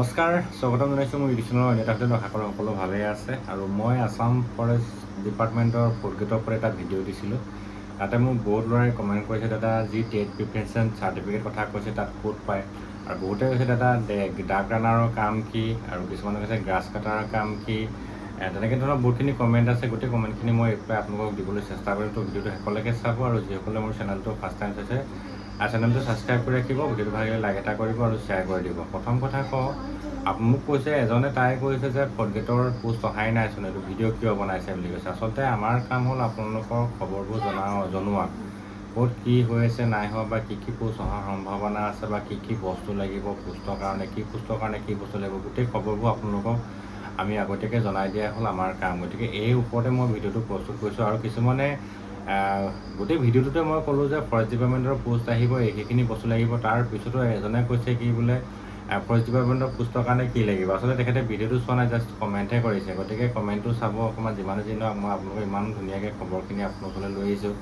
নমস্কাৰ, স্বাগতম জনাইছোঁ মোৰ ইউটিউব চেনেলৰ অন্য এটা ভিডিঅ'ত। আশা কৰোঁ সকলো ভালেই আছে। আৰু মই আছাম ফৰেষ্ট ডিপাৰ্টমেণ্টৰ ফ'ৰ্থ গ্ৰেডৰ ওপৰত এটা ভিডিঅ' দিছিলোঁ। তাতে মোক বহুত ল'ৰাই কমেণ্ট কৰিছে, দাদা যি টেট প্ৰিপাৰেশ্যন চাৰ্টিফিকেট কথা কৈছে তাত ক'ত পায়। আৰু বহুতে কৈছে দাদা ডাক ৰানাৰৰ কাম কি, আৰু কিছুমানে কৈছে গ্ৰাছ কাটাৰৰ কাম কি। তেনেকৈ ধৰণৰ বহুতখিনি কমেণ্ট আছে। গোটেই কমেণ্টখিনি মই ৰিপ্লাই আপোনালোকক দিবলৈ চেষ্টা কৰিম। তো ভিডিঅ'টো শেষলৈকে চাব। আৰু যিসকলে মোৰ চেনেলটো ফাৰ্ষ্ট টাইম চাইছে চেনেলটো ছাবস্ক্ৰাইব কৰি ৰাখিব, ভিডিঅ'টো ভাল লাগিলে লাইক এটা কৰিব আৰু শ্বেয়াৰ কৰি দিব। প্ৰথম কথা কওঁ, মোক কৈছে এজনে, তাই কৈছে যে ফ'ৰ্থ গ্ৰেডৰ পোষ্ট অহাই নাইচোন, এইটো ভিডিঅ' কিয় বনাইছে বুলি কৈছে। আচলতে আমাৰ কাম হ'ল আপোনালোকৰ খবৰবোৰ জনোৱা, ক'ত কি হৈ আছে নাই হোৱা, বা কি কি পোষ্ট অহাৰ সম্ভাৱনা আছে, বা কি কি বস্তু লাগিব পোষ্টৰ কাৰণে, কি পোষ্টৰ কাৰণে কি বস্তু লাগিব, গোটেই খবৰবোৰ আপোনালোকক আমি আগতীয়াকৈ জনাই দিয়া হ'ল আমাৰ কাম। গতিকে এই ওপৰতে মই ভিডিঅ'টো প্ৰস্তুত কৰিছোঁ। আৰু কিছুমানে গোটেই ভিডিঅ'টোতে মই ক'লোঁ যে ফৰেষ্ট ডিপাৰ্টমেণ্টৰ পোষ্ট আহিব, এইখিনি বস্তু লাগিব। তাৰ পিছতো এজনে কৈছে কি বোলে ফৰেষ্ট ডিপাৰ্টমেণ্টৰ পোষ্টৰ কাৰণে কি লাগিব। আচলতে তেখেতে ভিডিঅ'টো চোৱা নাই, জাষ্ট কমেণ্টহে কৰিছে। গতিকে কমেণ্টটো চাব অকণমান, যিমানে যি নহওক মই আপোনালোকক ইমান ধুনীয়াকৈ খবৰখিনি আপোনালোকলৈ লৈ আহিছোঁ।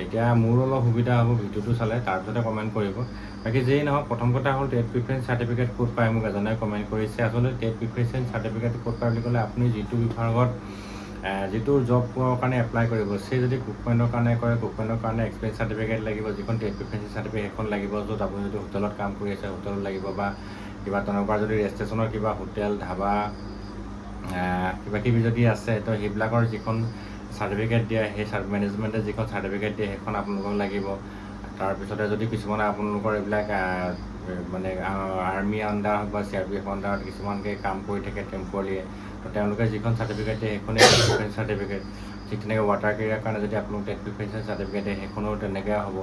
এতিয়া মোৰ অলপ সুবিধা হ'ব ভিডিঅ'টো চালে, তাৰপিছতে কমেণ্ট কৰিব। বাকী যেই নহওক, প্ৰথম কথা হ'ল টেট প্ৰিফাৰেঞ্চ চাৰ্টিফিকেট ক'ত পায়, মোক এজনে কমেণ্ট কৰিছে। আচলতে টেট প্ৰিফাৰেঞ্চ চাৰ্টিফিকেট ক'ত পায় বুলি ক'লে, আপুনি যিটো বিভাগত যিটো জবৰ কাৰণে এপ্লাই কৰিব, সেই যদি কুকমেণ্টৰ কাৰণে কৰে, কুকমেণ্টৰ কাৰণে এক্সপিৰিয়েঞ্চ চাৰ্টিফিকেট লাগিব, যিখন টেট প্ৰিফাৰেঞ্চ চাৰ্টিফিকেট সেইখন লাগিব। য'ত আপুনি যদি হোটেলত কাম কৰি আছে হোটেলত লাগিব, বা কিবা তেনেকুৱা যদি ৰেজিষ্ট্ৰেশ্যনৰ কিবা হোটেল ধাবা কিবা কিবি যদি আছে, তো সেইবিলাকৰ যিখন চাৰ্টিফিকেট দিয়ে, সেই মেনেজমেণ্টে যিখন চাৰ্টিফিকেট দিয়ে সেইখন আপোনালোকক লাগিব। তাৰপিছতে যদি কিছুমানে আপোনালোকৰ এইবিলাক মানে আৰ্মি আণ্ডাৰ হওক বা CRPF আণ্ডাৰত কিছুমানকে কাম কৰি থাকে টেম্পৰাৰীয়ে, তো তেওঁলোকে যিখন চাৰ্টিফিকেট দিয়ে সেইখনেই টেট প্ৰিফাৰেঞ্চ চাৰ্টিফিকেট। ঠিক তেনেকৈ ৱাটাৰ কেৰিয়াৰ কাৰণে যদি আপোনালোক টেট প্ৰিফাৰেঞ্চ চাৰ্টিফিকেট দিয়ে সেইখনো তেনেকৈ হ'ব।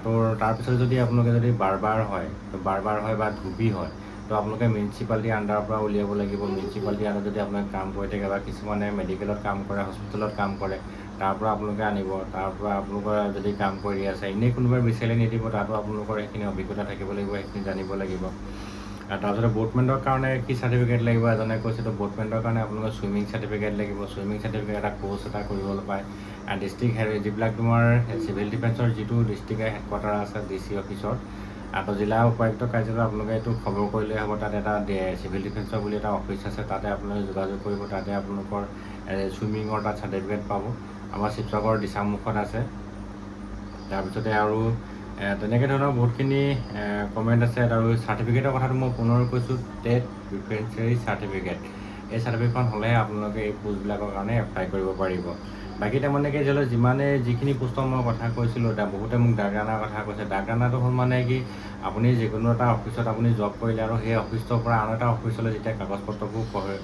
তো তাৰপিছত যদি আপোনালোকে যদি বাৰবাৰ হয়, তো বাৰবাৰ হয় বা ধুবি হয়, তো আপোনালোকে মিউনিচিপালিটিৰ আণ্ডাৰৰ পৰা উলিয়াব লাগিব। মিউনিচিপালিটিৰ আণ্ডাৰত যদি আপোনালোকে কাম কৰি থাকে, বা কিছুমানে মেডিকেলত কাম কৰে, হস্পিটেলত কাম কৰে, তাৰ পৰা আপোনালোকে আনিব। তাৰ পৰা আপোনালোকৰ যদি কাম কৰি আছে, এনেই কোনোবাই বিচাৰি নিদিব, তাতো আপোনালোকৰ সেইখিনি অভিজ্ঞতা থাকিব লাগিব, সেইখিনি জানিব লাগিব। তাৰপিছতে বোটমেণ্টৰ কাৰণে কি চাৰ্টিফিকেট লাগিব, এজনে কৈছে। তো বোটমেণ্টৰ কাৰণে আপোনালোকৰ ছুইমিং চাৰ্টিফিকেট লাগিব। ছুইমিং চাৰ্টিফিকেট এটা কোৰ্চ এটা কৰিবলৈ পায়। ডিষ্ট্ৰিক্ট যিবিলাক তোমাৰ চিভিল ডিফেন্সৰ যিটো ডিষ্ট্ৰিক্ট হেডকোৱাৰ্টাৰ আছে DC অফিচত, তো জিলা উপায়ুক্ত কাৰ্যালয়ত আপোনালোকে এইটো খবৰ কৰিলে হ'ব। তাত এটা চিভিল ডিফেন্সৰ বুলি এটা অফিচ আছে, তাতে আপোনালোকে যোগাযোগ কৰিব। তাতে আপোনালোকৰ ছুইমিঙৰ তাত চাৰ্টিফিকেট পাব। আমাৰ শিৱসাগৰ দিচাংমুখত আছে। তাৰপিছতে আৰু তেনেকৈ ধৰণৰ বহুতখিনি কমেণ্ট আছে। আৰু চাৰ্টিফিকেটৰ কথাটো মই পুনৰ কৈছোঁ, টেট প্ৰিফাৰেঞ্চাৰী চাৰ্টিফিকেট, এই চাৰ্টিফিকেটখন হ'লেহে আপোনালোকে এই পোষ্টবিলাকৰ কাৰণে এপ্লাই কৰিব পাৰিব। বাকী তাৰমানে কি ধৰি লওক, যিমানে যিখিনি পোষ্টৰ মই কথা কৈছিলোঁ, এতিয়া বহুতে মোক ডাক ৰানাৰ কথা কৈছে। ডাক ৰানাৰটো হ'ল মানে কি, আপুনি যিকোনো এটা অফিচত আপুনি জব কৰিলে, আৰু সেই অফিচটোৰ পৰা আন এটা অফিচলৈ যেতিয়া কাগজ পত্ৰবোৰ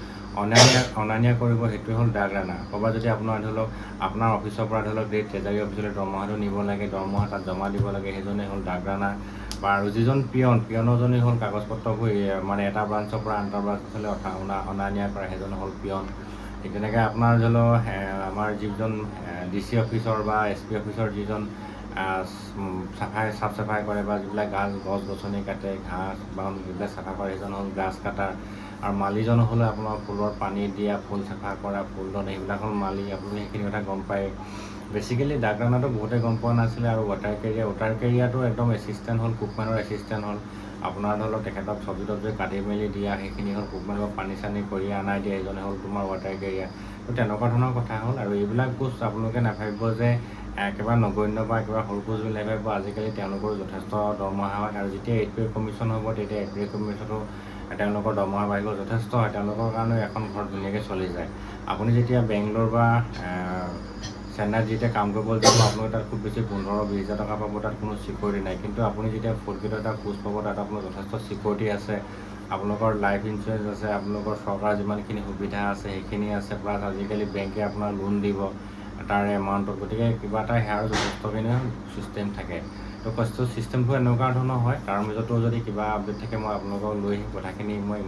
অনা নিয়া কৰিব, সেইটোৱে হ'ল ডাক ৰানাৰ। ক'ৰবাত যদি আপোনাৰ ধৰি লওক আপোনাৰ অফিচৰ পৰা ধৰি লওক ট্ৰেজাৰী অফিচলৈ দৰমহাটো নিব লাগে, দৰমহা তাত জমা দিব লাগে, সেইজনেই হ'ল ডাক ৰানাৰ। বা আৰু যিজন পিয়নজনেই হ'ল কাগজ পত্ৰবোৰ মানে এটা ব্ৰাঞ্চৰ পৰা আন এটা ব্ৰাঞ্চলৈ অনা নিয়া কৰে, সেইজন হ'ল পিয়ন। ঠিক তেনেকৈ আপোনাৰ ধৰি লওক আমাৰ যিজন DC অফিচৰ বা SP অফিচৰ যিজন চাফ চাফাই কৰে, বা যিবিলাক গছ গছনি কাটে, ঘাঁহ বন যিবিলাক চাফা কৰে, সেইজন হ'ল গ্ৰাছ কাটাৰ। আৰু মালিজন হ'লে আপোনাৰ ফুলৰ পানী দিয়া, ফুল চাফা কৰা, ফুলদন, সেইবিলাক হ'ল মালি। আপুনি সেইখিনি কথা গম পায়। বেচিকেলি ডাক ৰানাৰটো বহুতে গম পোৱা নাছিলে। আৰু ৱাটাৰ কেৰিয়াৰটো একদম এছিষ্টেণ্ট হ'ল, কুকমেনৰ এছিষ্টেণ্ট হ'ল। আপোনাৰ ধৰি লওক তেখেতক চব্জি তব্জি কাটি মেলি দিয়া, সেইখিনি হ'ল কুকমেনৰ। পানী চানী কৰি আনাই দিয়া, সেইজনে হ'ল তোমাৰ ৱাটাৰ কেৰিয়াৰ। তো তেনেকুৱা ধৰণৰ কথা হ'ল। আৰু এইবিলাক পোষ্ট আপোনালোকে নাভাবিব যে একেবাৰে নগণ্য বা একেবাৰে সৰু পোষ্ট বুলি নাভাবিব। আজিকালি তেওঁলোকৰো যথেষ্ট দৰমহা হয়। আৰু যেতিয়া 8 পে কমিশ্যন হ'ব, তেতিয়া 8 পে কমিশ্যনো তেওঁলোকৰ দৰমহা বাঢ়িব, যথেষ্ট হয়। তেওঁলোকৰ কাৰণেও এখন ঘৰ ধুনীয়াকৈ চলি যায়। আপুনি যেতিয়া বেংগলোৰ বা চেন্নাইত যেতিয়া কাম কৰিবলৈ যাব, আপোনালোকে তাত খুব বেছি 15-20 হাজাৰ টকা পাব, তাত কোনো চিকিউৰিটি নাই। কিন্তু আপুনি যেতিয়া ফ'ৰ্থ গ্ৰেডৰ এটা পোষ্ট পাব, তাত আপোনাৰ যথেষ্ট চিকিউৰিটি আছে। আপোনালোকৰ লাইফ ইঞ্চুৰেঞ্চ আছে, আপোনালোকৰ চৰকাৰৰ যিমানখিনি সুবিধা আছে সেইখিনি আছে। প্লাছ আজিকালি বেংকে আপোনাৰ লোন দিব তাৰ এমাউণ্টত। গতিকে কিবা এটা হেয়াৰ যথেষ্টখিনি ছিষ্টেম থাকে। তো ছিষ্টেমবোৰ এনেকুৱা ধৰণৰ হয়। তাৰ মাজতো যদি কিবা আপডেট থাকে, মই আপোনালোকক লৈ আহিম। কথাখিনি মই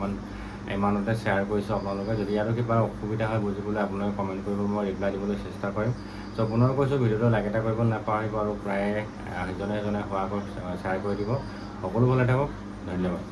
ইমানতে শ্বেয়াৰ কৰিছোঁ আপোনালোকে। যদি আৰু কিবা অসুবিধা হয় বুজিবলৈ, আপোনালোকে কমেণ্ট কৰিব, মই ৰিপ্লাই দিবলৈ চেষ্টা কৰিম। চ' পুনৰ কৈছোঁ, ভিডিঅ'টো লাইক এটা কৰিব নাপাহৰিব, আৰু প্ৰায় ইজনে সিজনে হোৱাকৈ শ্বেয়াৰ কৰি দিব। সকলো ভালে থাকক, ধন্যবাদ।